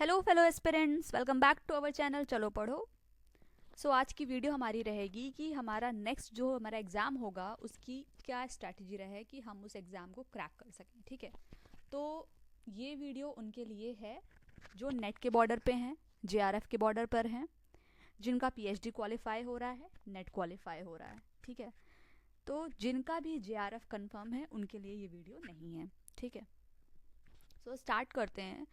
Hello fellow aspirants, welcome back to our channel Chalo Padho. आज की video हमारी रहेगी कि हमारा नेक्स्ट जो हमारा एग्ज़ाम होगा उसकी क्या स्ट्रैटेजी रहे कि हम उस एग्ज़ाम को क्रैक कर सकें। ठीक है, तो ये वीडियो उनके लिए है जो नेट के बॉर्डर पे हैं, जेआरएफ के बॉर्डर पर हैं, जिनका पीएचडी क्वालिफाई हो रहा है, नेट क्वालिफाई हो रहा है। ठीक है, तो जिनका भी जेआरएफ कंफर्म है उनके लिए ये वीडियो नहीं है। ठीक है, स्टार्ट करते हैं।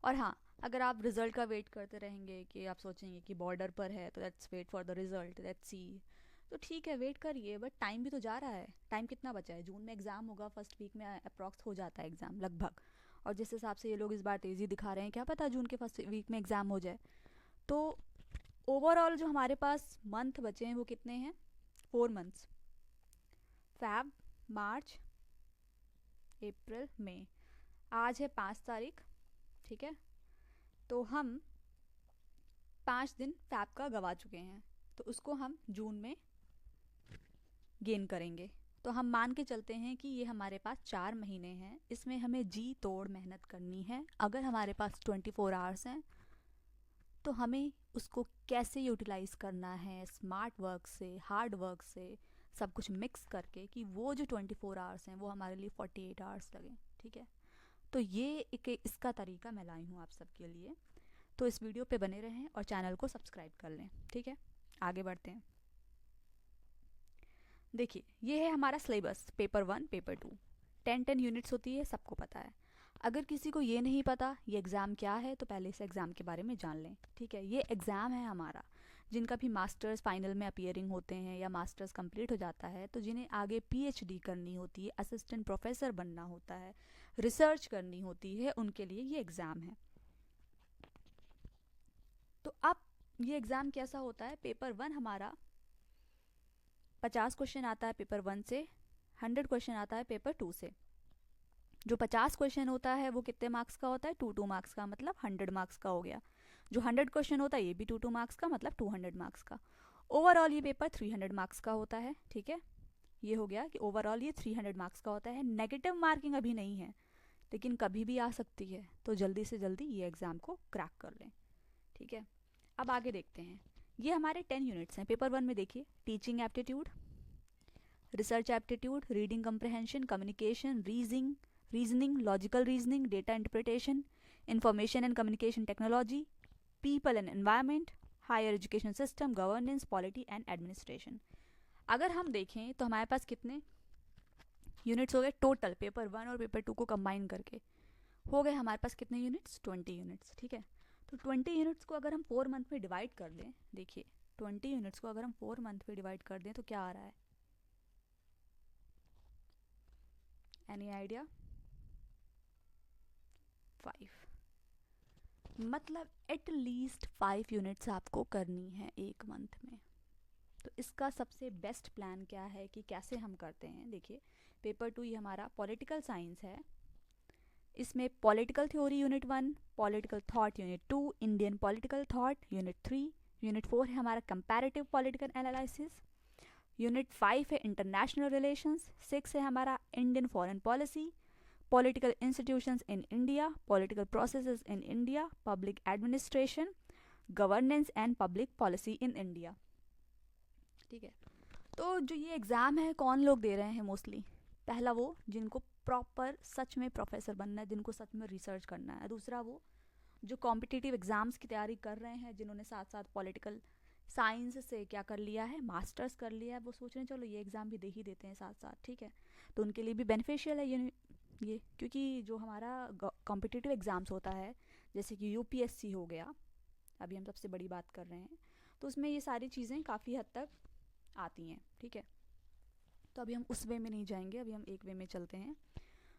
और हाँ, अगर आप रिज़ल्ट का वेट करते रहेंगे कि आप सोचेंगे कि बॉर्डर पर है तो let's wait for the result, let's see, तो ठीक है वेट करिए, बट टाइम भी तो जा रहा है। टाइम कितना बचा है? जून में एग्ज़ाम होगा, फर्स्ट वीक में अप्रॉक्स हो जाता है एग्ज़ाम लगभग। और जिस हिसाब से ये लोग इस बार तेज़ी दिखा रहे हैं, क्या पता जून के फर्स्ट वीक में एग्ज़ाम हो जाए। तो ओवरऑल जो हमारे पास मंथ बचे हैं वो कितने हैं? 4 मंथ्स। फैब, मार्च, अप्रैल, मई। आज है 5 तारीख। ठीक है, तो हम 5 दिन फैब का गवा चुके हैं, तो उसको हम जून में गेन करेंगे। तो हम मान के चलते हैं कि ये हमारे पास 4 महीने हैं, इसमें हमें जी तोड़ मेहनत करनी है। अगर हमारे पास 24 आवर्स हैं तो हमें उसको कैसे यूटिलाइज़ करना है, स्मार्ट वर्क से, हार्ड वर्क से, सब कुछ मिक्स करके कि वो जो 24 आवर्स हैं वो हमारे लिए 48 आवर्स लगें। ठीक है, तो ये एक इसका तरीका मैं लाई हूँ आप सबके लिए। तो इस वीडियो पे बने रहें और चैनल को सब्सक्राइब कर लें। ठीक है, आगे बढ़ते हैं। देखिए, ये है हमारा सिलेबस, पेपर 1, पेपर 2, 10 यूनिट्स होती है, सबको पता है। अगर किसी को ये नहीं पता ये एग्ज़ाम क्या है तो पहले इस एग्ज़ाम के बारे में जान लें। ठीक है, ये एग्ज़ाम है हमारा, जिनका भी मास्टर्स फाइनल में अपीयरिंग होते हैं या मास्टर्स कंप्लीट हो जाता है, तो जिन्हें आगे पीएचडी करनी होती है, असिस्टेंट प्रोफेसर बनना होता है, रिसर्च करनी होती है, उनके लिए ये एग्ज़ाम है। तो अब ये एग्ज़ाम कैसा होता है? पेपर 1 हमारा 50 क्वेश्चन आता है पेपर 1 से, 100 क्वेश्चन आता है पेपर 2 से। जो 50 क्वेश्चन होता है वो कितने मार्क्स का होता है? 2 मार्क्स का, मतलब 100 मार्क्स का हो गया। जो 100 क्वेश्चन होता है ये भी 2 मार्क्स का, मतलब 200 मार्क्स का। ओवरऑल ये पेपर 300 मार्क्स का होता है। ठीक है, ये हो गया कि ओवरऑल ये 300 मार्क्स का होता है। नेगेटिव मार्किंग अभी नहीं है, लेकिन कभी भी आ सकती है, तो जल्दी से जल्दी ये एग्ज़ाम को क्रैक कर लें। ठीक है, अब आगे देखते हैं। ये हमारे 10 यूनिट्स हैं। पेपर 1 में देखिए, teaching aptitude, research aptitude, reading comprehension, communication, reasoning, logical reasoning, data interpretation, information and communication technology, people and environment, higher education system, governance, polity and administration. अगर हम देखें तो हमारे पास कितने यूनिट्स हो गए टोटल? पेपर 1 और पेपर 2 को कंबाइन करके हो गए हमारे पास कितने यूनिट्स? 20 यूनिट्स। ठीक है, तो 20 यूनिट्स को अगर हम 4 मंथ में डिवाइड कर दें, देखिए 20 यूनिट्स को अगर हम 4 मंथ में डिवाइड कर दें तो क्या आ रहा है? Any idea? 5, मतलब एट लीस्ट 5 यूनिट्स आपको करनी है 1 मंथ में। तो इसका सबसे बेस्ट प्लान क्या है कि कैसे हम करते हैं? देखिए, पेपर 2 ये हमारा पॉलिटिकल साइंस है, इसमें political theory unit 1, political thought unit 2, Indian political thought unit 3, unit 4 है हमारा कंपैरेटिव पॉलिटिकल एनालिसिस, यूनिट 5 है इंटरनेशनल रिलेशंस, 6 है हमारा Indian foreign policy, political institutions in India, political processes in India, public administration, governance and public policy in India. ठीक है, तो जो ये एग्ज़ाम है कौन लोग दे रहे हैं मोस्टली? पहला वो जिनको प्रॉपर सच में प्रोफेसर बनना है, जिनको सच में रिसर्च करना है। दूसरा वो जो कॉम्पिटिटिव एग्ज़ाम्स की तैयारी कर रहे हैं, जिन्होंने साथ साथ पॉलिटिकल साइंस से क्या कर लिया है, मास्टर्स कर लिया है, वो सोच रहे हैं चलो ये एग्ज़ाम भी दे ही देते हैं साथ साथ। ठीक है, तो उनके लिए भी बेनिफिशियल है ये क्योंकि जो हमारा कॉम्पिटिटिव एग्ज़ाम्स होता है, जैसे कि यूपीएससी हो गया, अभी हम सबसे बड़ी बात कर रहे हैं, तो उसमें ये सारी चीज़ें काफ़ी हद तक आती हैं। ठीक है, तो अभी हम उस वे में नहीं जाएंगे, अभी हम एक वे में चलते हैं।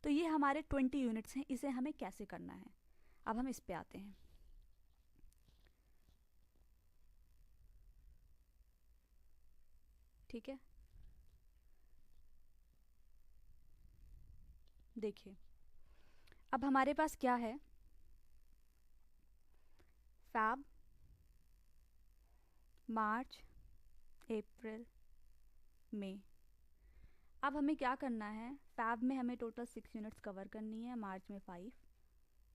तो ये हमारे 20 यूनिट्स हैं, इसे हमें कैसे करना है? अब हम इस पे आते हैं। ठीक है, देखिए अब हमारे पास क्या है? फैब, मार्च, अप्रैल, मई। अब हमें क्या करना है? फैब में हमें टोटल 6 यूनिट्स कवर करनी है, मार्च में 5,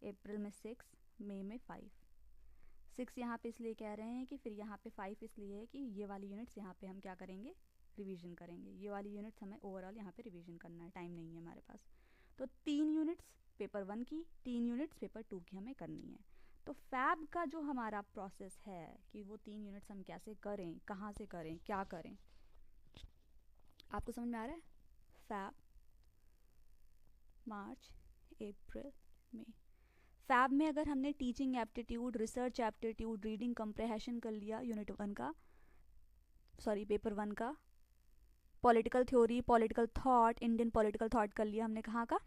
अप्रैल में 6, मई में 5, 6 यहाँ पे इसलिए कह रहे हैं कि फिर यहाँ पे 5 इसलिए है कि ये वाली यूनिट्स यहाँ पे हम क्या करेंगे, रिवीजन करेंगे। ये वाली यूनिट्स हमें ओवरऑल यहाँ पे रिवीजन करना है, टाइम नहीं है हमारे पास। तो 3 यूनिट्स पेपर 1 की, 3 यूनिट्स पेपर 2 की हमें करनी है। तो फैब का जो हमारा प्रोसेस है कि वो 3 यूनिट्स हम कैसे करें, कहाँ से करें, क्या करें, आपको समझ में आ रहा है? फैब, मार्च, अप्रैल, मई। फैब में अगर हमने teaching aptitude, research aptitude, reading comprehension कर लिया यूनिट 1 का, सॉरी पेपर 1 का, political theory, political thought, Indian political thought कर लिया हमने कहाँ का,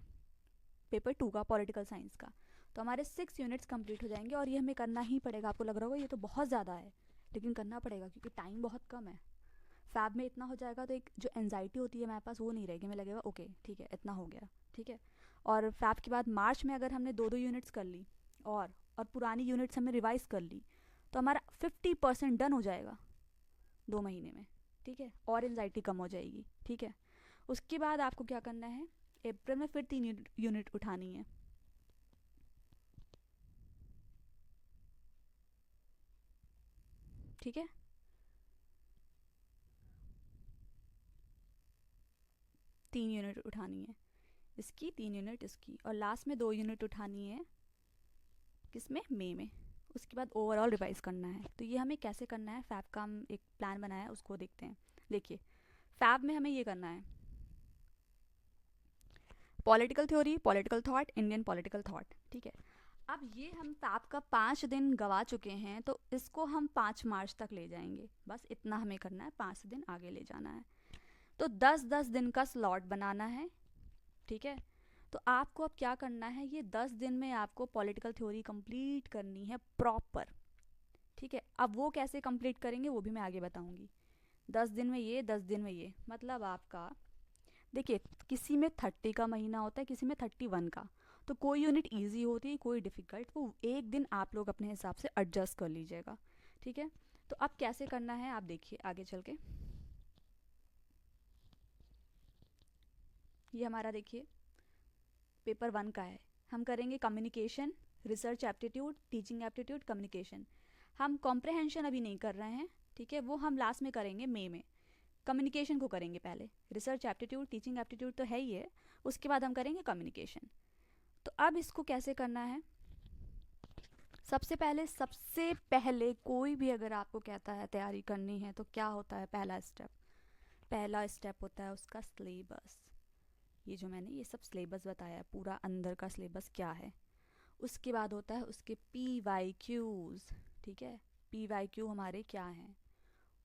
पेपर 2 का, पॉलिटिकल साइंस का। तो हमारे 6 यूनिट्स कंप्लीट हो जाएंगे और ये हमें करना ही पड़ेगा। आपको लग रहा होगा ये तो बहुत ज़्यादा है, लेकिन करना पड़ेगा क्योंकि टाइम बहुत कम है। फैब में इतना हो जाएगा तो एक जो एनजाइटी होती है हमारे पास वो नहीं रहेगी, हमें लगेगा ओके ठीक है इतना हो गया, ठीक है। और फैब के बाद मार्च में अगर हमने 2-2 यूनिट्स कर ली और पुरानी यूनिट्स हमने रिवाइज कर ली तो हमारा 50% डन हो जाएगा 2 महीने में, ठीक है, और एनजाइटी कम हो जाएगी, ठीक है। उसके बाद आपको क्या करना है, अप्रैल में फिर 3 यूनिट उठानी है, ठीक है। तीन यूनिट उठानी है इसकी, 3 यूनिट इसकी, और लास्ट में 2 यूनिट उठानी है किसमें, मई में। उसके बाद ओवरऑल रिवाइज करना है। तो ये हमें कैसे करना है, फैब का हम एक प्लान बनाया है उसको देखते हैं। देखिए फैब में हमें ये करना है, political theory, political thought, Indian political thought, ठीक है। अब ये हम फैब का 5 दिन गवा चुके हैं तो इसको हम 5 मार्च तक ले जाएंगे, बस इतना हमें करना है, 5 दिन आगे ले जाना है। तो 10-10 दिन का स्लॉट बनाना है, ठीक है। तो आपको अब क्या करना है, ये 10 दिन में आपको पॉलिटिकल थ्योरी कंप्लीट करनी है प्रॉपर, ठीक है। अब वो कैसे कंप्लीट करेंगे वो भी मैं आगे बताऊंगी। 10 दिन में ये, 10 दिन में ये, मतलब आपका देखिए किसी में 30 का महीना होता है, किसी में 31 का, तो कोई यूनिट इजी होती है, कोई डिफ़िकल्ट, वो एक दिन आप लोग अपने हिसाब से एडजस्ट कर लीजिएगा, ठीक है। तो अब कैसे करना है आप देखिए आगे चल के। ये हमारा देखिए पेपर 1 का है, हम करेंगे communication, research aptitude, teaching aptitude, communication. हम कॉम्प्रहेंशन अभी नहीं कर रहे हैं, ठीक है, वो हम लास्ट में करेंगे मई में। कम्युनिकेशन को करेंगे पहले, रिसर्च एप्टीट्यूड, टीचिंग एप्टीट्यूड तो है ही है, उसके बाद हम करेंगे कम्युनिकेशन। तो अब इसको कैसे करना है, सबसे पहले कोई भी अगर आपको कहता है तैयारी करनी है तो क्या होता है, पहला स्टेप होता है उसका सिलेबस। ये जो मैंने ये सब सिलेबस बताया है, पूरा अंदर का सिलेबस क्या है। उसके बाद होता है उसके PYQs, ठीक है, PYQ हमारे क्या हैं।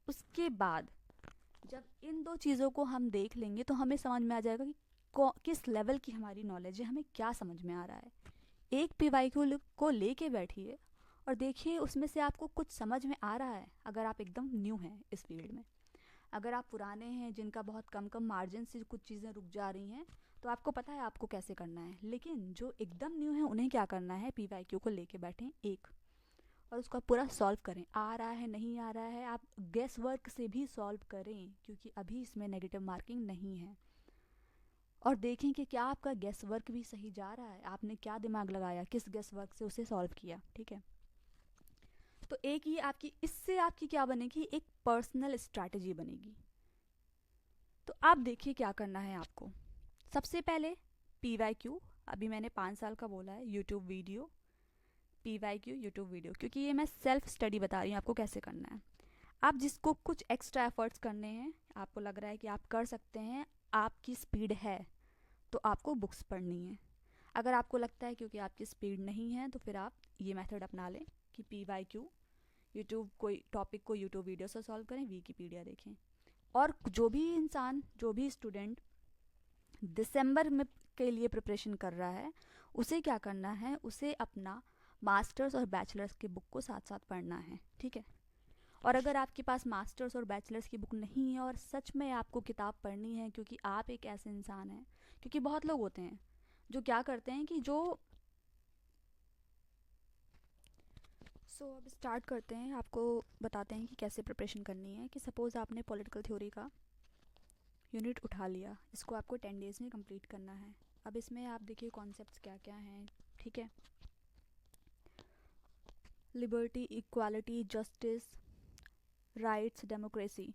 उसके बाद जब इन 2 चीज़ों को हम देख लेंगे तो हमें समझ में आ जाएगा कि किस लेवल की हमारी नॉलेज है, हमें क्या समझ में आ रहा है। एक PYQ को लेके बैठिए और देखिए उसमें से आपको कुछ समझ में आ रहा है, अगर आप एकदम न्यू हैं इस फील्ड में। अगर आप पुराने हैं जिनका बहुत कम कम मार्जिन से कुछ चीज़ें रुक जा रही हैं तो आपको पता है आपको कैसे करना है, लेकिन जो एकदम न्यू है उन्हें क्या करना है, PYQ को लेके बैठें एक और उसका पूरा सॉल्व करें। आ रहा है नहीं आ रहा है, आप गेस वर्क से भी सॉल्व करें क्योंकि अभी इसमें नेगेटिव मार्किंग नहीं है। और देखें कि क्या आपका गेस वर्क भी सही जा रहा है, आपने क्या दिमाग लगाया, किस गेस वर्क से उसे सॉल्व किया, ठीक है। तो एक ये आपकी, इससे आपकी क्या बनेगी, एक पर्सनल स्ट्रैटेजी बनेगी। तो आप देखिए क्या करना है आपको। सबसे पहले PYQ, अभी मैंने 5 साल का बोला है, YouTube video, PYQ YouTube video, क्योंकि ये मैं सेल्फ स्टडी बता रही हूँ आपको कैसे करना है। आप जिसको कुछ एक्स्ट्रा एफर्ट्स करने हैं, आपको लग रहा है कि आप कर सकते हैं, आपकी स्पीड है तो आपको बुक्स पढ़नी है। अगर आपको लगता है क्योंकि आपकी स्पीड नहीं है तो फिर आप ये मेथड अपना लें कि PYQ यूट्यूब, कोई टॉपिक को यूट्यूब वीडियो से सॉल्व करें, विकीपीडिया देखें। और जो भी इंसान, जो भी स्टूडेंट दिसंबर में के लिए प्रिपरेशन कर रहा है उसे क्या करना है, उसे अपना मास्टर्स और बैचलर्स की बुक को साथ साथ पढ़ना है, ठीक है। और अगर आपके पास मास्टर्स और बैचलर्स की बुक नहीं है और सच में आपको किताब पढ़नी है क्योंकि आप एक ऐसे इंसान हैं, क्योंकि बहुत लोग होते हैं जो क्या करते हैं कि जो अब स्टार्ट करते हैं, आपको बताते हैं कि कैसे प्रिपरेशन करनी है। कि सपोज़ आपने पॉलिटिकल थ्योरी का यूनिट उठा लिया, इसको आपको 10 डेज़ में कंप्लीट करना है। अब इसमें आप देखिए कॉन्सेप्ट्स क्या क्या हैं, ठीक है। Liberty, equality, justice, rights, democracy.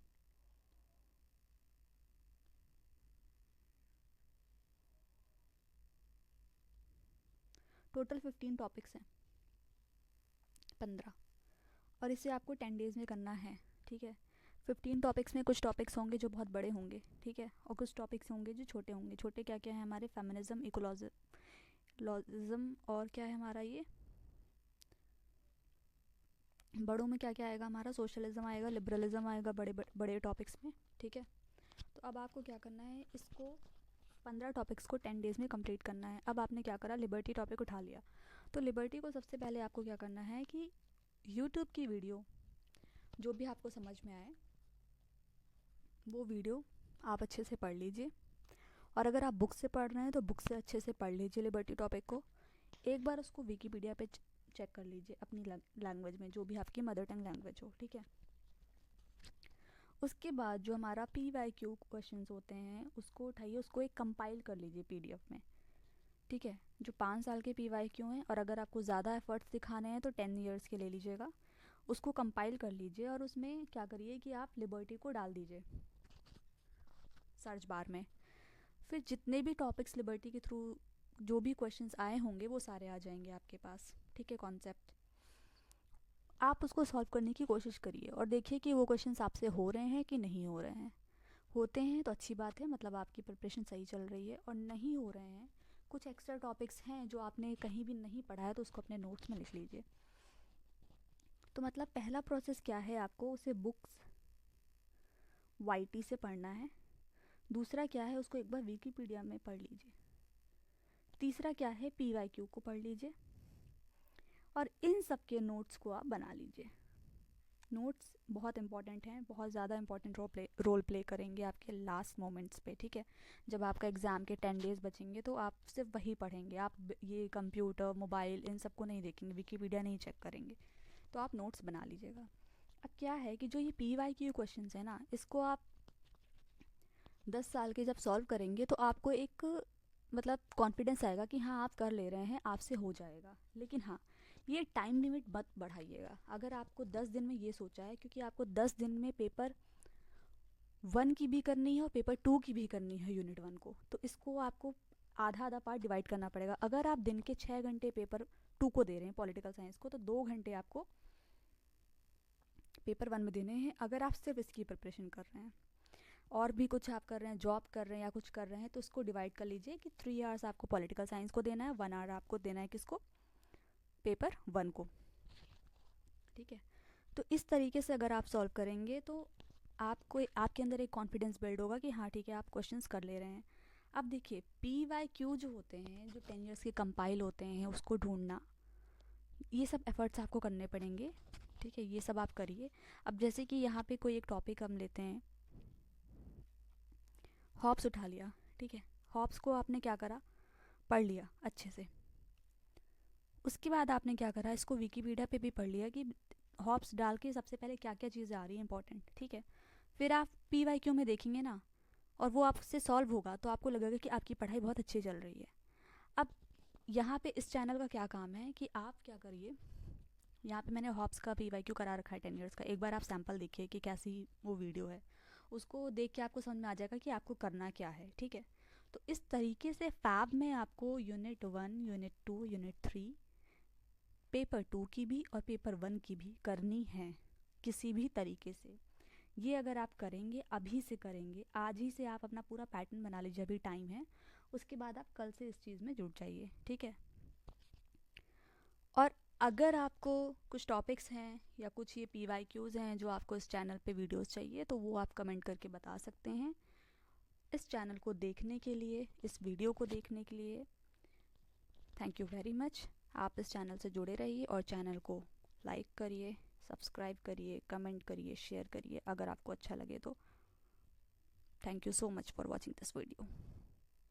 Total 15 topics हैं, 15, और इसे आपको 10 डेज़ में करना है, ठीक है। 15 टॉपिक्स में कुछ टॉपिक्स होंगे जो बहुत बड़े होंगे, ठीक है, और कुछ टॉपिक्स होंगे जो छोटे होंगे। छोटे क्या क्या है हमारे, फेमिनिज्म, इकोलॉजिज्म, और क्या है हमारा ये, बड़ों में क्या क्या आएगा हमारा, सोशलिज्म आएगा, लिबरलिज्म आएगा, बड़े बड़े टॉपिक्स में, ठीक है। तो अब आपको क्या करना है, इसको 15 टॉपिक्स को 10 डेज़ में कंप्लीट करना है। अब आपने क्या करा, लिबर्टी टॉपिक उठा लिया, तो लिबर्टी को सबसे पहले आपको क्या करना है कि यूट्यूब की वीडियो जो भी आपको समझ में आए वो वीडियो आप अच्छे से पढ़ लीजिए, और अगर आप बुक से पढ़ रहे हैं तो बुक से अच्छे से पढ़ लीजिए लिबर्टी टॉपिक को। एक बार उसको विकीपीडिया पे चेक कर लीजिए अपनी लैंग्वेज में, जो भी आपकी मदर टंग लैंग्वेज हो, ठीक है। उसके बाद जो हमारा PYQ क्वेश्चंस होते हैं उसको उठाइए, उसको एक कंपाइल कर लीजिए PDF में, ठीक है। जो 5 साल के PYQ हैं, और अगर आपको ज़्यादा एफर्ट्स दिखाने हैं तो 10 ईयर्स के ले लीजिएगा। उसको कंपाइल कर लीजिए और उसमें क्या करिए कि आप लिबर्टी को डाल दीजिए सर्च बार में। फिर जितने भी टॉपिक्स लिबर्टी के थ्रू जो भी क्वेश्चंस आए होंगे वो सारे आ जाएंगे आपके पास, ठीक है। कॉन्सेप्ट आप उसको सॉल्व करने की कोशिश करिए और देखिए कि वो क्वेश्चंस आपसे हो रहे हैं कि नहीं हो रहे हैं। होते हैं तो अच्छी बात है, मतलब आपकी प्रिपरेशन सही चल रही है, और नहीं हो रहे हैं, कुछ एक्स्ट्रा टॉपिक्स हैं जो आपने कहीं भी नहीं पढ़ा है तो उसको अपने नोट्स में लिख लीजिए। तो मतलब पहला प्रोसेस क्या है, आपको उसे बुक्स YT से पढ़ना है। दूसरा क्या है, उसको एक बार विकीपीडिया में पढ़ लीजिए। तीसरा क्या है, PYQ को पढ़ लीजिए, और इन सब के नोट्स को आप बना लीजिए। नोट्स बहुत इंपॉर्टेंट हैं, बहुत ज़्यादा इंपॉर्टेंट रोल प्ले करेंगे आपके लास्ट मोमेंट्स पे, ठीक है। जब आपका एग्ज़ाम के 10 डेज़ बचेंगे तो आप सिर्फ वही पढ़ेंगे, आप ये कंप्यूटर, मोबाइल, इन सब को नहीं देखेंगे, विकीपीडिया नहीं चेक करेंगे। तो आप नोट्स बना लीजिएगा। अब क्या है कि जो ये PYQ क्वेश्चंस है ना, इसको आप 10 साल के जब सॉल्व करेंगे तो आपको एक मतलब कॉन्फिडेंस आएगा कि हाँ आप कर ले रहे हैं, आपसे हो जाएगा। लेकिन हाँ, ये टाइम लिमिट मत बढ़ाइएगा। अगर आपको 10 दिन में ये सोचा है, क्योंकि आपको 10 दिन में पेपर 1 की भी करनी है और पेपर 2 की भी करनी है यूनिट 1 को, तो इसको आपको आधा आधा पार्ट डिवाइड करना पड़ेगा। अगर आप दिन के 6 घंटे पेपर 2 को दे रहे हैं पॉलिटिकल साइंस को, तो 2 घंटे आपको पेपर 1 में देने हैं। अगर आप सिर्फ इसकी प्रिपरेशन कर रहे हैं और भी कुछ आप कर रहे हैं, जॉब कर रहे हैं या कुछ कर रहे हैं, तो उसको डिवाइड कर लीजिए कि 3 आवर्स आपको पॉलिटिकल साइंस को देना है, 1 आवर आपको देना है किसको, पेपर 1 को, ठीक है। तो इस तरीके से अगर आप सॉल्व करेंगे तो आपको आपके अंदर एक कॉन्फिडेंस बिल्ड होगा कि हाँ ठीक है आप क्वेश्चंस कर ले रहे हैं। अब देखिए PYQ जो होते हैं, जो 10 ईयर्स के कंपाइल होते हैं, उसको ढूंढना, ये सब एफर्ट्स आपको करने पड़ेंगे, ठीक है। ये सब आप करिए। अब जैसे कि यहाँ पे कोई एक टॉपिक हम लेते हैं, हॉब्स उठा लिया, ठीक है। हॉब्स को आपने क्या करा, पढ़ लिया अच्छे से। उसके बाद आपने क्या करा, इसको विकीपीडिया पे भी पढ़ लिया कि हॉब्स डाल के सबसे पहले क्या क्या चीज़ें आ रही हैं इंपॉर्टेंट, ठीक है। फिर आप PYQ में देखेंगे ना, और वो आपसे सॉल्व होगा तो आपको लगेगा कि आपकी पढ़ाई बहुत अच्छी चल रही है। अब यहाँ पे इस चैनल का क्या काम है कि आप क्या करिए, यहाँ पे मैंने हॉब्स का PYQ करा रखा है 10 ईयर्स का। एक बार आप सैम्पल देखिए कि कैसी वो वीडियो है, उसको देख के आपको समझ में आ जाएगा कि आपको करना क्या है, ठीक है। तो इस तरीके से फैब में आपको यूनिट 1, यूनिट 2, यूनिट 3, पेपर 2 की भी और पेपर 1 की भी करनी है किसी भी तरीके से। ये अगर आप करेंगे, अभी से करेंगे, आज ही से आप अपना पूरा पैटर्न बना लीजिए, अभी टाइम है। उसके बाद आप कल से इस चीज़ में जुड़ जाइए, ठीक है। और अगर आपको कुछ टॉपिक्स हैं या कुछ ये PYQs हैं जो आपको इस चैनल पे वीडियोस चाहिए, तो वो आप कमेंट करके बता सकते हैं। इस चैनल को देखने के लिए, इस वीडियो को देखने के लिए थैंक यू वेरी मच। आप इस चैनल से जुड़े रहिए और चैनल को लाइक करिए, सब्सक्राइब करिए, कमेंट करिए, शेयर करिए अगर आपको अच्छा लगे तो। Thank you so much for watching this video.